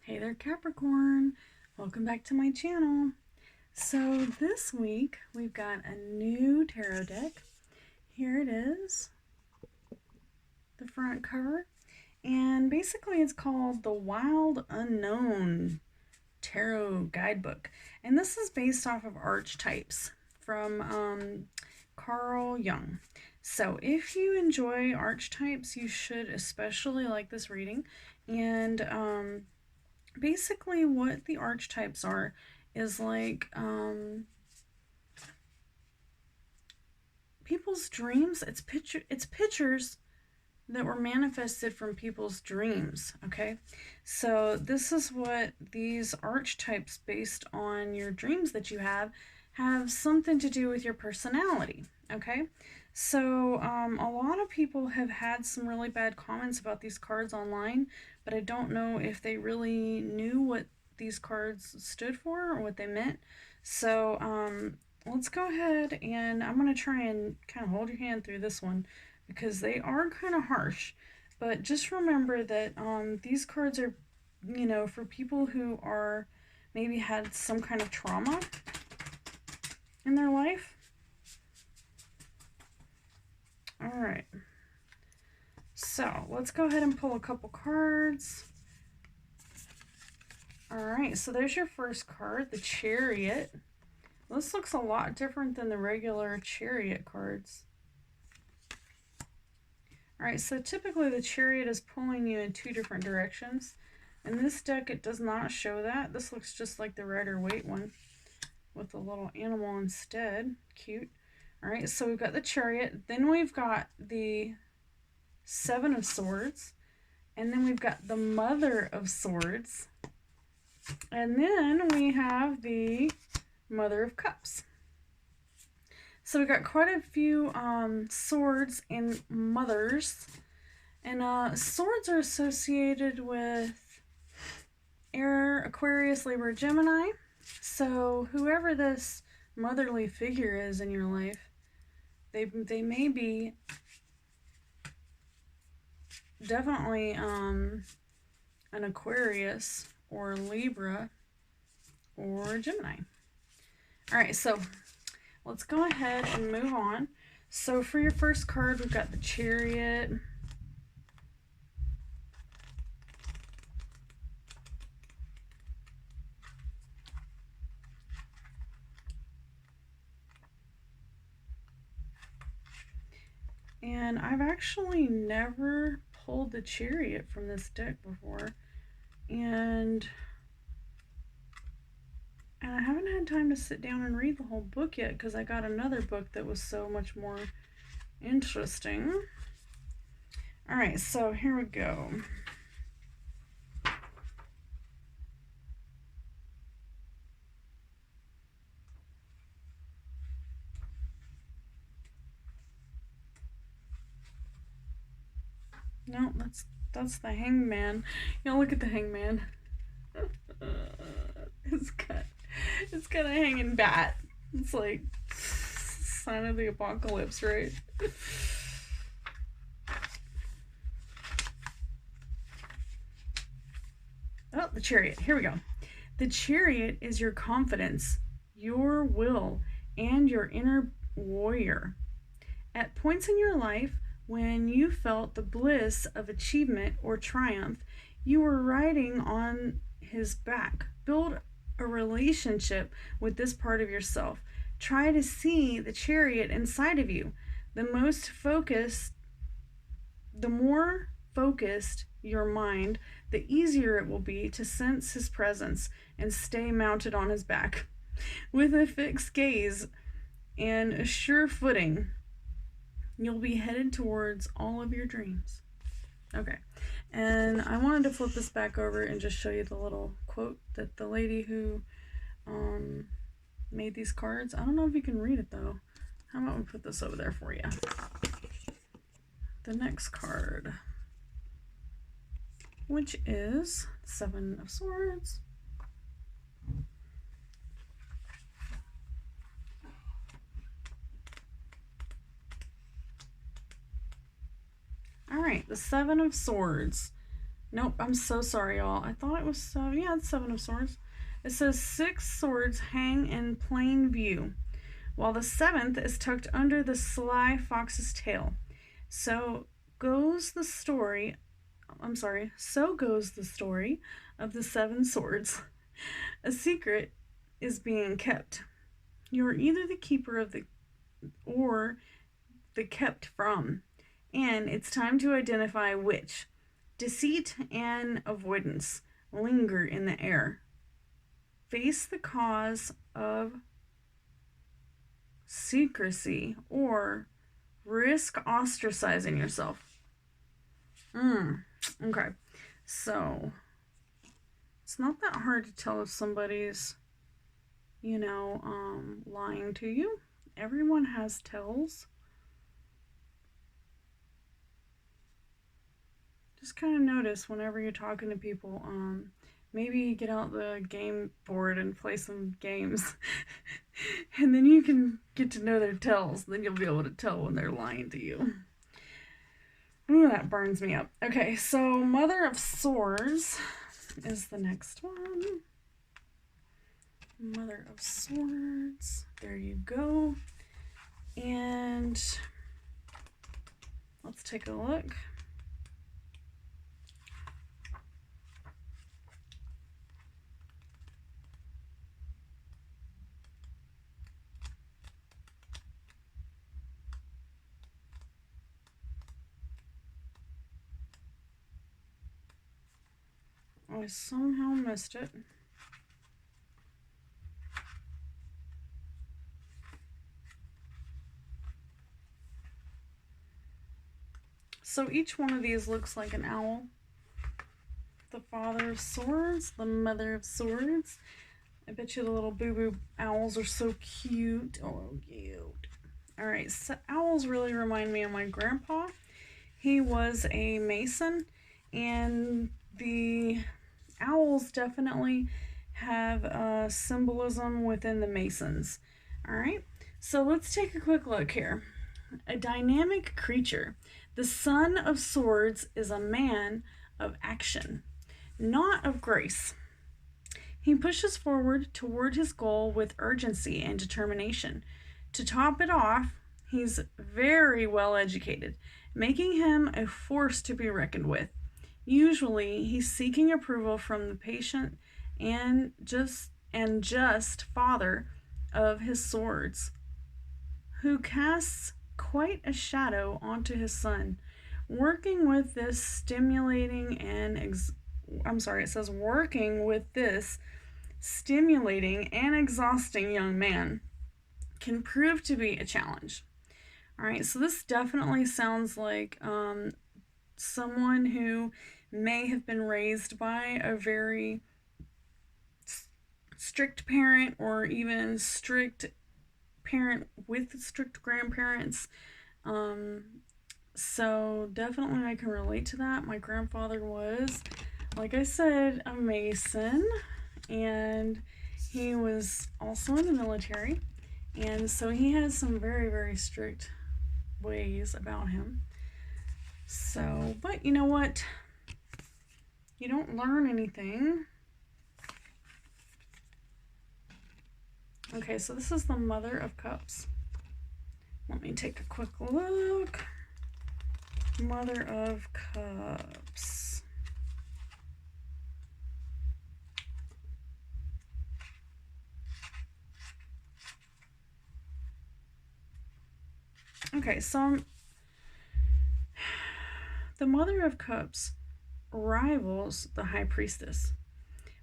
Hey there, Capricorn. Welcome back to my channel. So this week we've got a new tarot deck. Here it is, the front cover. And basically it's called the Wild Unknown Tarot Guidebook. And this is based off of archetypes from Carl Jung. So if you enjoy archetypes, you should especially like this reading. And basically what the archetypes are is like people's dreams. It's pictures that were manifested from people's dreams. Okay, so this is what these archetypes based on your dreams that you have something to do with your personality. Okay, so a lot of people have had some really bad comments about these cards online, but I don't know if they really knew what these cards stood for or what they meant. So let's go ahead and I'm going to try and kind of hold your hand through this one because they are kind of harsh. But just remember that these cards are, for people who are maybe had some kind of trauma in their life. All right. So let's go ahead and pull a couple cards. All right, so there's your first card, the Chariot. This looks a lot different than the regular Chariot cards. All right, so typically the Chariot is pulling you in two different directions. In this deck, it does not show that. This looks just like the Rider-Waite one with a little animal instead. Cute. All right, so we've got the Chariot. Then we've got the Seven of Swords. And then we've got the Mother of Swords. And then we have the Mother of Cups. So we've got quite a few swords and mothers. And swords are associated with Air, Aquarius, Libra, Gemini. So whoever this motherly figure is in your life, they may be definitely an Aquarius or Libra or Gemini. All right, so let's go ahead and move on. So for your first card, we've got the Chariot. And I've actually never pulled the Chariot from this deck before. And I haven't had time to sit down and read the whole book yet because I got another book that was so much more interesting. All right, so here we go. No, that's the Hangman. Look at the Hangman. It's got a hanging bat. It's like sign of the apocalypse, right? Oh, the Chariot. Here we go. The Chariot is your confidence, your will, and your inner warrior. At points in your life when you felt the bliss of achievement or triumph, you were riding on his back. Build a relationship with this part of yourself. Try to see the Chariot inside of you. The more focused your mind, the easier it will be to sense his presence and stay mounted on his back. With a fixed gaze and a sure footing, you'll be headed towards all of your dreams. Okay, and I wanted to flip this back over and just show you the little quote that the lady who made these cards, I don't know if you can read it though. How about we put this over there for you? The next card, which is Seven of Swords. All right, the Seven of Swords. Nope, I'm so sorry, y'all. I thought it was 7. Yeah, it's 7 of Swords. It says 6 swords hang in plain view, while the 7th is tucked under the sly fox's tail. So goes the story. So goes the story of the 7 swords. A secret is being kept. You are either the keeper of the or the kept from, and it's time to identify which. Deceit and avoidance linger in the air. Face the cause of secrecy or risk ostracizing yourself. Okay. So, it's not that hard to tell if somebody's, lying to you. Everyone has tells. Just kind of notice whenever you're talking to people, maybe get out the game board and play some games. And then you can get to know their tells. Then you'll be able to tell when they're lying to you. Ooh, that burns me up. Okay, so Mother of Swords is the next one. Mother of Swords. There you go. And let's take a look. I somehow missed it. So each one of these looks like an owl. The Father of Swords, the Mother of Swords. I bet you the little boo-boo owls are so cute. Oh, cute. Alright, so owls really remind me of my grandpa. He was a Mason, and the owls definitely have symbolism within the Masons. Alright, so let's take a quick look here. A dynamic creature. The Son of Swords is a man of action, not of grace. He pushes forward toward his goal with urgency and determination. To top it off, he's very well educated, making him a force to be reckoned with. Usually, he's seeking approval from the patient and just father of his swords, who casts quite a shadow onto his son. Working with this stimulating and exhausting young man can prove to be a challenge. All right, so this definitely sounds like someone who may have been raised by a very strict parent, or even strict parent with strict grandparents. So definitely I can relate to that. My grandfather was, like I said, a Mason, and he was also in the military, and so he has some very, very strict ways about him. So, but you know what? You don't learn anything. Okay, so this is the Mother of Cups. Let me take a quick look. Mother of Cups. Okay, so the Mother of Cups rivals the High Priestess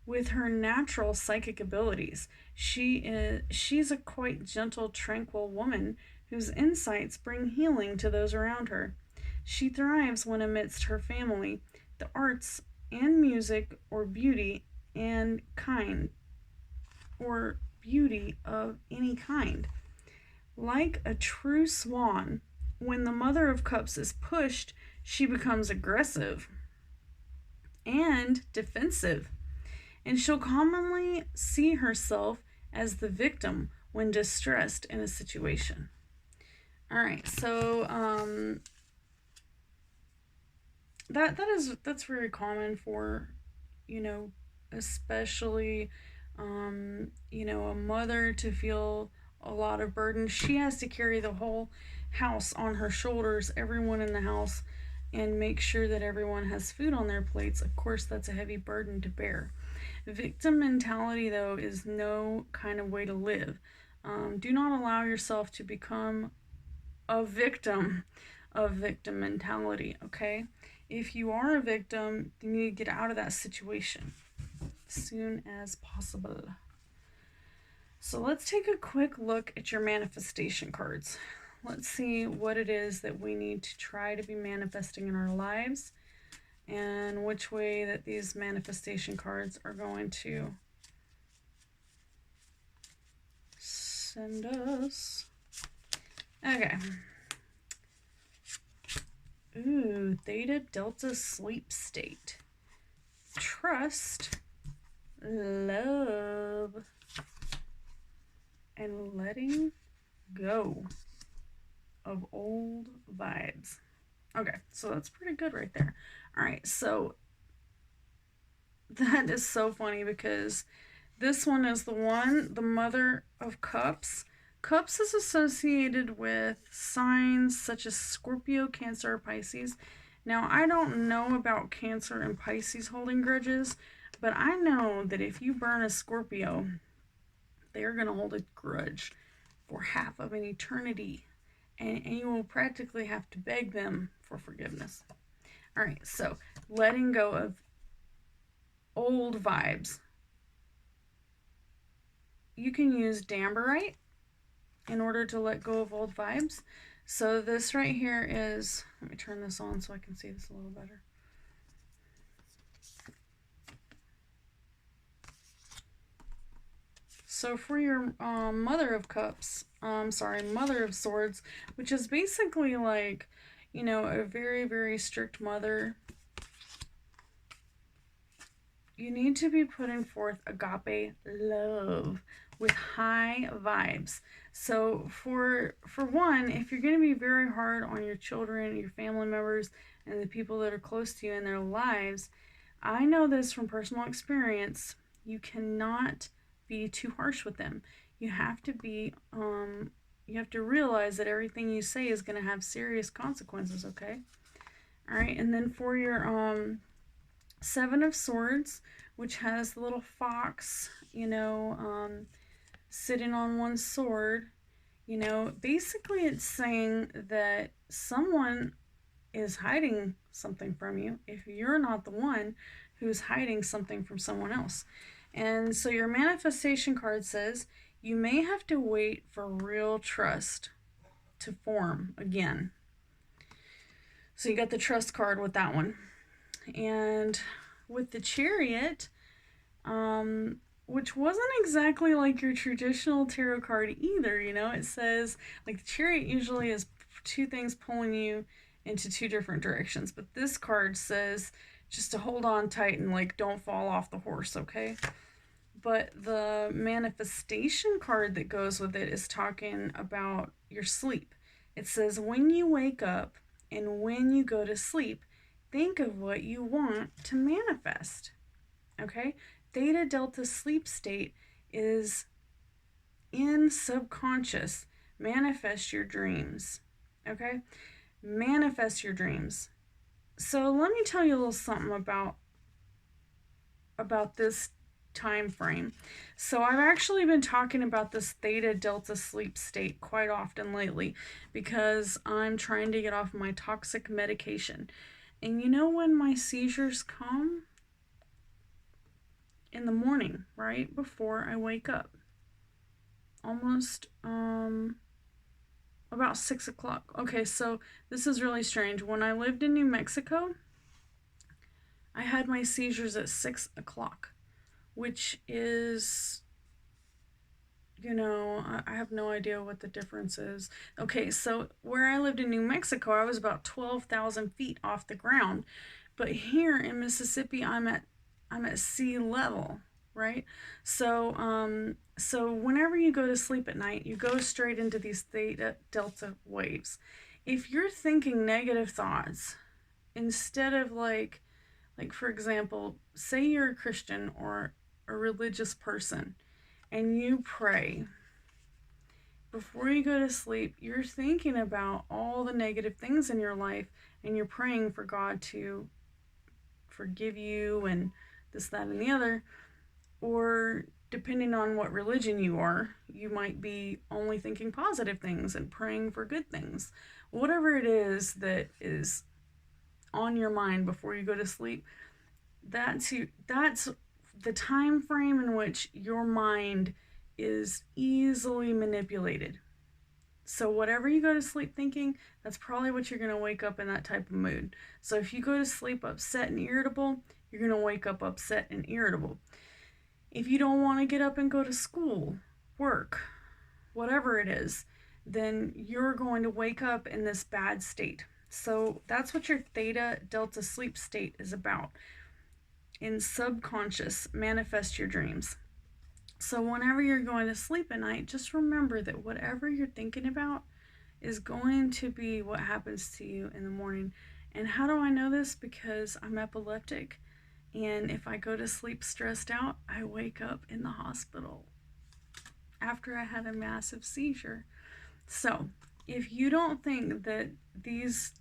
with her natural psychic abilities. She's a quite gentle, tranquil woman whose insights bring healing to those around her. She thrives when amidst her family, the arts and music, or beauty of any kind. Like a true swan, when the Mother of Cups is pushed, she becomes aggressive and defensive, and she'll commonly see herself as the victim when distressed in a situation. All right, so that's very common for, you know, especially, you know, a mother to feel a lot of burden. She has to carry the whole house on her shoulders, everyone in the house, and make sure that everyone has food on their plates. Of course, that's a heavy burden to bear. Victim mentality, though, is no kind of way to live. Do not allow yourself to become a victim of victim mentality, okay? If you are a victim, you need to get out of that situation as soon as possible. So let's take a quick look at your manifestation cards. Let's see what it is that we need to try to be manifesting in our lives, and which way that these manifestation cards are going to send us. Okay. Ooh, Theta Delta Sleep State. Trust, love, and letting go of old vibes. Okay, so that's pretty good right there. All right, so that is so funny because this one is the Mother of Cups. Cups is associated with signs such as Scorpio, Cancer, or Pisces. Now, I don't know about Cancer and Pisces holding grudges, but I know that if you burn a Scorpio, they're going to hold a grudge for half of an eternity, and you will practically have to beg them for forgiveness. All right, so letting go of old vibes. You can use Damberite in order to let go of old vibes. So this right here is, let me turn this on so I can see this a little better. So for your Mother of Cups, Mother of Swords, which is basically like, you know, a very, very strict mother, you need to be putting forth agape love with high vibes. So for one, if you're going to be very hard on your children, your family members, and the people that are close to you in their lives, I know this from personal experience, you cannot be too harsh with them. You have to be, you have to realize that everything you say is going to have serious consequences, okay? All right, and then for your Seven of Swords, which has the little fox, you know, sitting on one sword, you know, basically it's saying that someone is hiding something from you if you're not the one who's hiding something from someone else. And so your manifestation card says you may have to wait for real trust to form again. So you got the trust card with that one. And with the Chariot, which wasn't exactly like your traditional tarot card either, you know, it says, like, the Chariot usually is two things pulling you into two different directions, but this card says just to hold on tight and, like, don't fall off the horse, okay? But the manifestation card that goes with it is talking about your sleep. It says when you wake up and when you go to sleep, think of what you want to manifest, okay? Theta Delta Sleep State is in subconscious. Manifest your dreams, okay? Manifest your dreams. So let me tell you a little something about this time frame. So I've actually been talking about this Theta Delta Sleep State quite often lately because I'm trying to get off my toxic medication. And you know when my seizures come? In the morning, right before I wake up. Almost about 6 o'clock. Okay, so this is really strange. When I lived in New Mexico, I had my seizures at 6 o'clock, which is, you know, I have no idea what the difference is. Okay, so where I lived in New Mexico, I was about 12,000 feet off the ground. But here in Mississippi, I'm at sea level, right? So so whenever you go to sleep at night, you go straight into these Theta Delta waves. If you're thinking negative thoughts, instead of like for example, say you're a Christian or a religious person and you pray. Before you go to sleep, you're thinking about all the negative things in your life and you're praying for God to forgive you and this, that, and the other. Or depending on what religion you are, you might be only thinking positive things and praying for good things. Whatever it is that is on your mind before you go to sleep, that's the time frame in which your mind is easily manipulated. So whatever you go to sleep thinking, that's probably what you're going to wake up in that type of mood. So if you go to sleep upset and irritable, you're going to wake up upset and irritable. If you don't want to get up and go to school, work, whatever it is, then you're going to wake up in this bad state. So that's what your theta delta sleep state is about. In subconscious, manifest your dreams. So whenever you're going to sleep at night, just remember that whatever you're thinking about is going to be what happens to you in the morning. And how do I know this? Because I'm epileptic. And if I go to sleep stressed out, I wake up in the hospital after I had a massive seizure. So if you don't think that these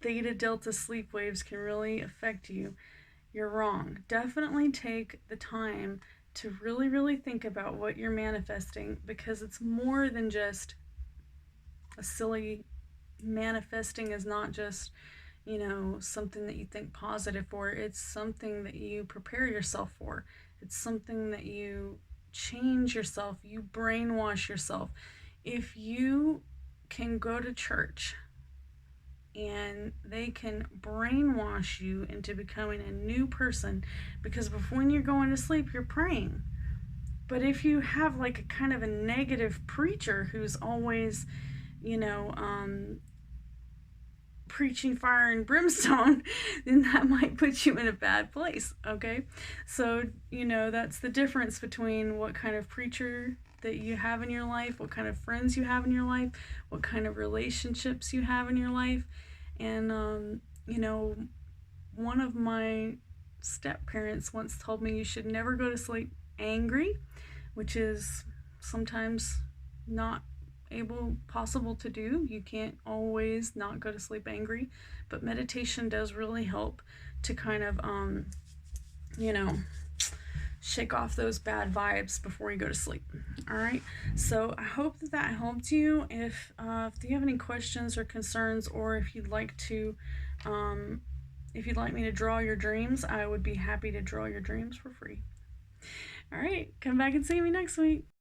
theta delta sleep waves can really affect you, you're wrong. Definitely take the time to really, really think about what you're manifesting, because it's more than just a silly manifesting. Is not just, something that you think positive for. It's something that you prepare yourself for. It's something that you change yourself. You brainwash yourself. If you can go to church and they can brainwash you into becoming a new person, because before when you're going to sleep, you're praying. But if you have like a kind of a negative preacher who's always, preaching fire and brimstone, then that might put you in a bad place, okay? So, that's the difference between what kind of preacher that you have in your life, what kind of friends you have in your life, what kind of relationships you have in your life. And, one of my step parents once told me you should never go to sleep angry, which is sometimes not possible to do. You can't always not go to sleep angry, but meditation does really help to kind of shake off those bad vibes before you go to sleep. All right, so I hope that helped you. If you have any questions or concerns, or if you'd like me to draw your dreams, I would be happy to draw your dreams for free. All right, come back and see me next week.